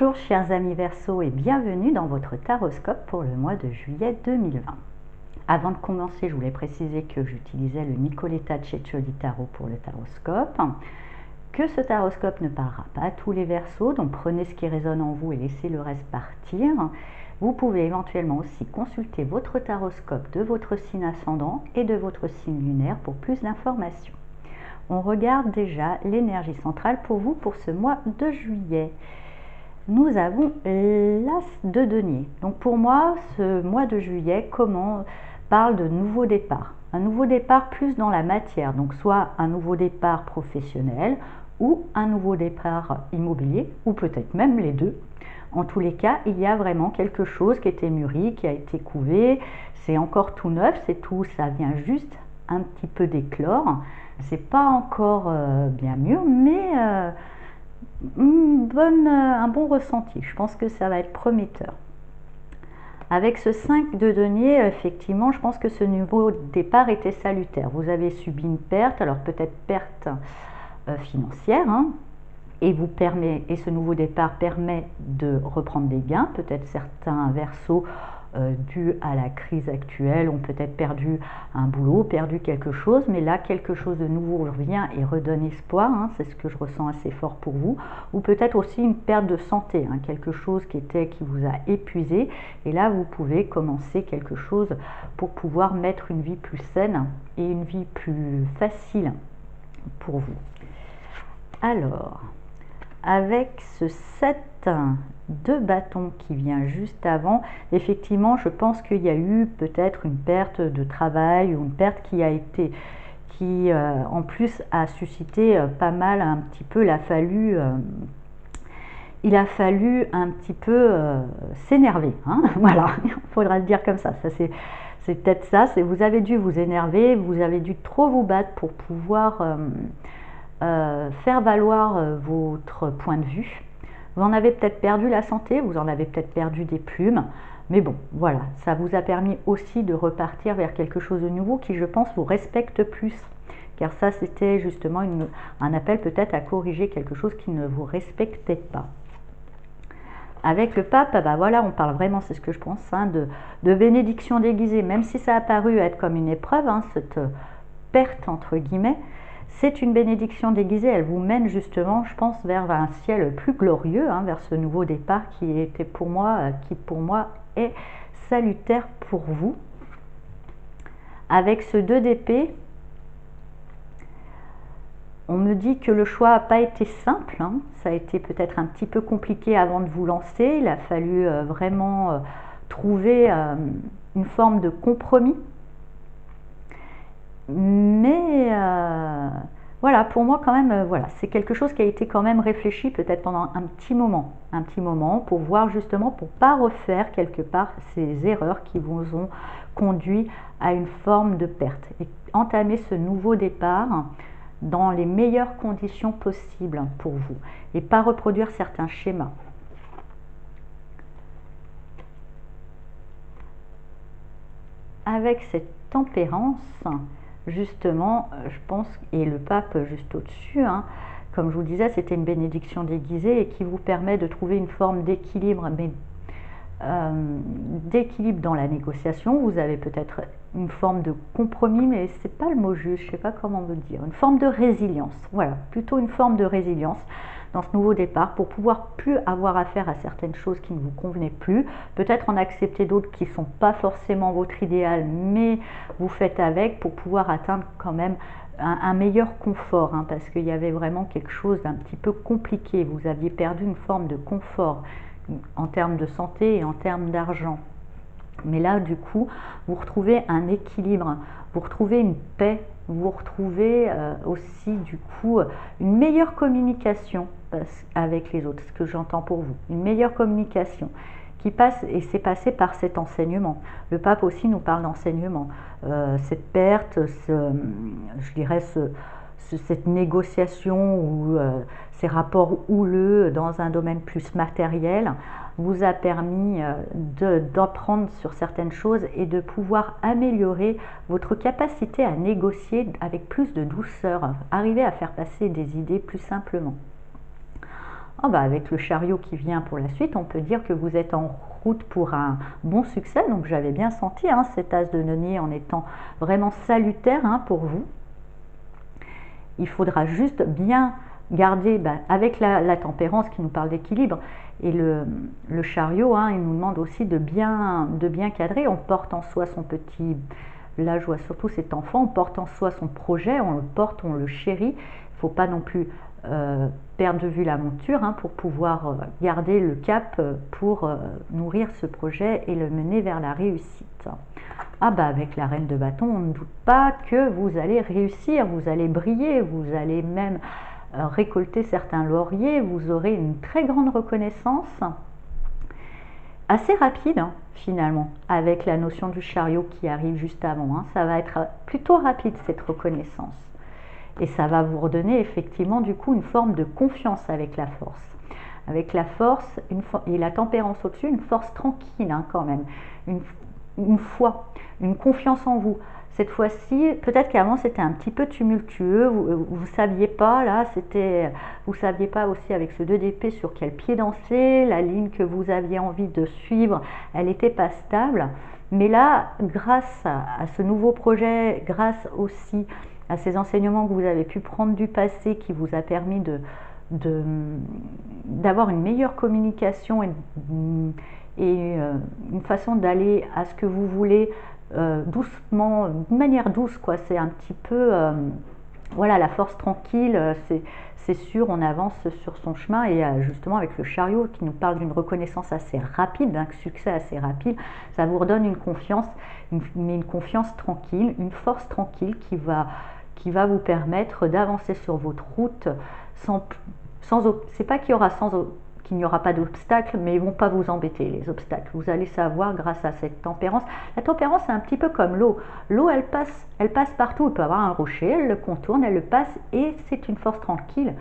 Bonjour chers amis Verseau et bienvenue dans votre taroscope pour le mois de juillet 2020. Avant de commencer, je voulais préciser que j'utilisais le Nicoletta Ceccioli Tarot pour le taroscope, que ce taroscope ne parlera pas à tous les Verseaux, donc prenez ce qui résonne en vous et laissez le reste partir. Vous pouvez éventuellement aussi consulter votre taroscope de votre signe ascendant et de votre signe lunaire pour plus d'informations. On regarde déjà l'énergie centrale pour vous pour ce mois de juillet. Nous avons l'As de denier. Donc pour moi, ce mois de juillet parle de nouveau départ. Un nouveau départ plus dans la matière, donc soit un nouveau départ professionnel ou un nouveau départ immobilier, ou peut-être même les deux. En tous les cas, il y a vraiment quelque chose qui était mûri, qui a été couvé. C'est encore tout neuf, c'est tout, ça vient juste un petit peu d'éclore. C'est pas encore bien mûr, mais un bon ressenti. Je pense que ça va être prometteur. Avec ce 5 de denier, effectivement, je pense que ce nouveau départ était salutaire. Vous avez subi une perte, alors peut-être perte financière, et ce nouveau départ permet de reprendre des gains. Peut-être certains Verseaux dus à la crise actuelle ont peut-être perdu un boulot, perdu quelque chose, mais là quelque chose de nouveau revient et redonne espoir, c'est ce que je ressens assez fort pour vous. Ou peut-être aussi une perte de santé, quelque chose qui vous a épuisé, et là vous pouvez commencer quelque chose pour pouvoir mettre une vie plus saine et une vie plus facile pour vous. Alors, avec ce 7 de bâton qui vient juste avant, effectivement, je pense qu'il y a eu peut-être une perte de travail ou une perte qui en plus a suscité pas mal un petit peu, il a fallu un petit peu s'énerver, voilà, il faudra le dire comme ça, c'est peut-être ça, vous avez dû vous énerver, vous avez dû trop vous battre pour pouvoir faire valoir votre point de vue. Vous en avez peut-être perdu la santé, vous en avez peut-être perdu des plumes, mais bon, voilà, ça vous a permis aussi de repartir vers quelque chose de nouveau qui, je pense, vous respecte plus. Car ça, c'était justement un appel peut-être à corriger quelque chose qui ne vous respectait pas. Avec le pape, voilà, on parle vraiment, c'est ce que je pense, de bénédiction déguisée, même si ça a paru être comme une épreuve, cette perte entre guillemets. C'est une bénédiction déguisée, elle vous mène justement, je pense, vers un ciel plus glorieux, vers ce nouveau départ qui pour moi est salutaire pour vous. Avec ce 2 d'épée, on me dit que le choix n'a pas été simple, ça a été peut-être un petit peu compliqué avant de vous lancer, il a fallu vraiment trouver une forme de compromis. Mais voilà, pour moi quand même, voilà, c'est quelque chose qui a été quand même réfléchi peut-être pendant un petit moment pour voir justement, pour pas refaire quelque part ces erreurs qui vous ont conduit à une forme de perte et entamer ce nouveau départ dans les meilleures conditions possibles pour vous et pas reproduire certains schémas. Avec cette tempérance, justement, je pense, et le pape juste au-dessus, comme je vous le disais, c'était une bénédiction déguisée et qui vous permet de trouver une forme d'équilibre, mais d'équilibre dans la négociation. Vous avez peut-être une forme de compromis, mais c'est pas le mot juste, je sais pas comment vous dire, une forme de résilience, voilà, plutôt une forme de résilience dans ce nouveau départ pour pouvoir plus avoir affaire à certaines choses qui ne vous convenaient plus, peut-être en accepter d'autres qui ne sont pas forcément votre idéal, mais vous faites avec pour pouvoir atteindre quand même un meilleur confort, parce qu'il y avait vraiment quelque chose d'un petit peu compliqué, vous aviez perdu une forme de confort en termes de santé et en termes d'argent. Mais là, du coup, vous retrouvez un équilibre, vous retrouvez une paix, vous retrouvez aussi, du coup, une meilleure communication avec les autres, ce que j'entends pour vous, une meilleure communication qui passe, et c'est passé par cet enseignement. Le pape aussi nous parle d'enseignement. Cette perte, je dirais, cette négociation ou ces rapports houleux dans un domaine plus matériel vous a permis d'apprendre sur certaines choses et de pouvoir améliorer votre capacité à négocier avec plus de douceur, arriver à faire passer des idées plus simplement. Ah bah avec le chariot qui vient pour la suite, on peut dire que vous êtes en route pour un bon succès. Donc j'avais bien senti hein, cet as de denier en étant vraiment salutaire hein, pour vous. Il faudra juste bien garder, avec la tempérance qui nous parle d'équilibre, et le chariot, hein, il nous demande aussi de bien cadrer. On porte en soi son petit, là je vois surtout cet enfant, on porte en soi son projet, on le porte, on le chérit. Il ne faut pas non plus perdre de vue la monture hein, pour pouvoir garder le cap pour nourrir ce projet et le mener vers la réussite. Ah bah avec la reine de bâton, on ne doute pas que vous allez réussir, vous allez briller, vous allez même récolter certains lauriers, vous aurez une très grande reconnaissance, assez rapide hein, finalement, avec la notion du chariot qui arrive juste avant. Hein. Ça va être plutôt rapide cette reconnaissance. Et ça va vous redonner effectivement du coup une forme de confiance avec la force. Avec la force et la tempérance au-dessus, une force tranquille hein, quand même, une foi, une confiance en vous. Cette fois-ci, peut-être qu'avant c'était un petit peu tumultueux, vous saviez pas là, vous saviez pas aussi avec ce 2 d'épée sur quel pied danser, la ligne que vous aviez envie de suivre, elle n'était pas stable. Mais là, grâce à ce nouveau projet, grâce aussi à ces enseignements que vous avez pu prendre du passé qui vous a permis d'avoir une meilleure communication et une façon d'aller à ce que vous voulez doucement, d'une manière douce quoi. C'est un petit peu voilà la force tranquille, c'est sûr, on avance sur son chemin et justement avec le chariot qui nous parle d'une reconnaissance assez rapide, d'un succès assez rapide, ça vous redonne une confiance, mais une confiance tranquille, une force tranquille qui va vous permettre d'avancer sur votre route c'est pas qu'il n'y aura pas d'obstacles, mais ils vont pas vous embêter les obstacles. Vous allez savoir grâce à cette tempérance. La tempérance c'est un petit peu comme l'eau. L'eau elle passe partout. Il peut y avoir un rocher, elle le contourne, elle le passe et c'est une force tranquille.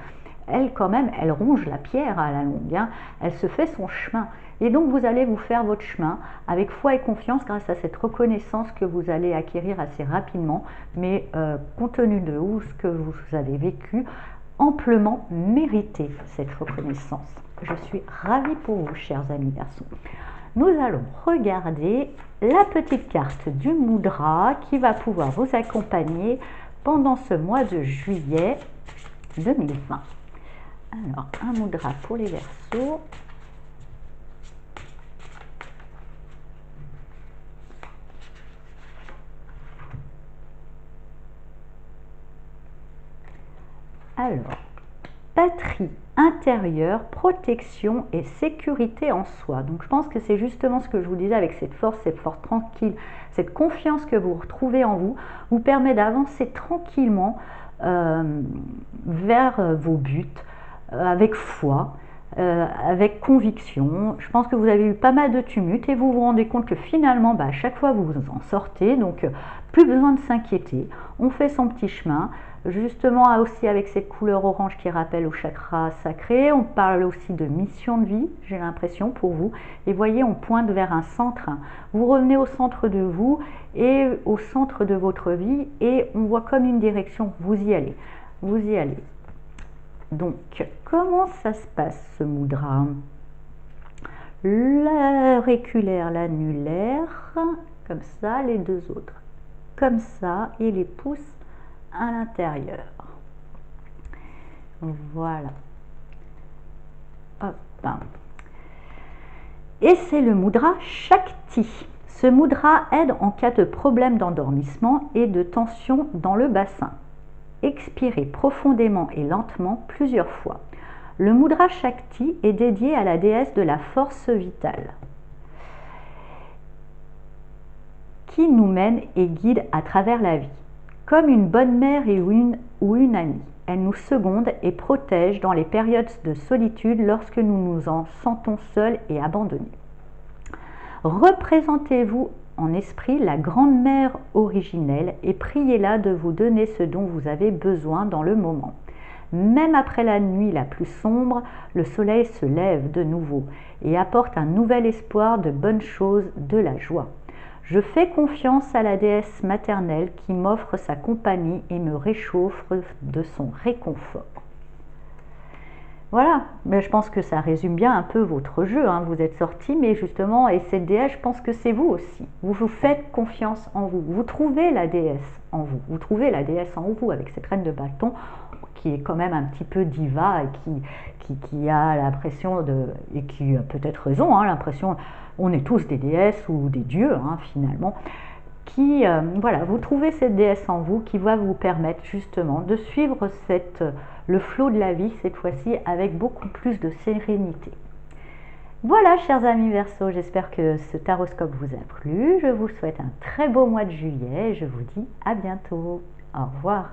Elle quand même, elle ronge la pierre à la longue. Hein. Elle se fait son chemin. Et donc vous allez vous faire votre chemin avec foi et confiance grâce à cette reconnaissance que vous allez acquérir assez rapidement, mais compte tenu de ce que vous avez vécu, amplement mérité cette reconnaissance. Je suis ravie pour vous, chers amis garçons. Nous allons regarder la petite carte du Moudra qui va pouvoir vous accompagner pendant ce mois de juillet 2020. Alors, un Moudra pour les Verseaux. Alors, patrie intérieure, protection et sécurité en soi. Donc je pense que c'est justement ce que je vous disais avec cette force tranquille, cette confiance que vous retrouvez en vous, vous permet d'avancer tranquillement vers vos buts, avec foi, avec conviction. Je pense que vous avez eu pas mal de tumulte et vous vous rendez compte que finalement, à chaque fois vous vous en sortez, donc plus besoin de s'inquiéter. On fait son petit chemin. Justement aussi avec cette couleur orange qui rappelle au chakra sacré, on parle aussi de mission de vie, j'ai l'impression pour vous. Et voyez, on pointe vers un centre. Vous revenez au centre de vous et au centre de votre vie et on voit comme une direction. Vous y allez, vous y allez. Donc, comment ça se passe ce Moudra? L'auriculaire, l'annulaire, comme ça, les deux autres, comme ça, et les pouces à l'intérieur. Voilà. Hop. Et c'est le Moudra Shakti. Ce Moudra aide en cas de problème d'endormissement et de tension dans le bassin. Expirez profondément et lentement plusieurs fois. Le Moudra Shakti est dédié à la déesse de la force vitale, qui nous mène et guide à travers la vie. Comme une bonne mère ou une amie, elle nous seconde et protège dans les périodes de solitude lorsque nous nous en sentons seuls et abandonnés. Représentez-vous en esprit la grande mère originelle et priez-la de vous donner ce dont vous avez besoin dans le moment. Même après la nuit la plus sombre, le soleil se lève de nouveau et apporte un nouvel espoir de bonnes choses, de la joie. Je fais confiance à la déesse maternelle qui m'offre sa compagnie et me réchauffe de son réconfort. Voilà, mais je pense que ça résume bien un peu votre jeu, hein. Vous êtes sorti, mais justement, et cette déesse, je pense que c'est vous aussi. Vous vous faites confiance en vous. Vous trouvez la déesse en vous. Vous trouvez la déesse en vous avec cette reine de bâton qui est quand même un petit peu diva et qui a l'impression de, et qui a peut-être raison, hein, l'impression, on est tous des déesses ou des dieux, hein, finalement, voilà, vous trouvez cette déesse en vous qui va vous permettre justement de suivre le flot de la vie cette fois-ci avec beaucoup plus de sérénité. Voilà, chers amis Verseau, j'espère que ce taroscope vous a plu. Je vous souhaite un très beau mois de juillet et je vous dis à bientôt. Au revoir.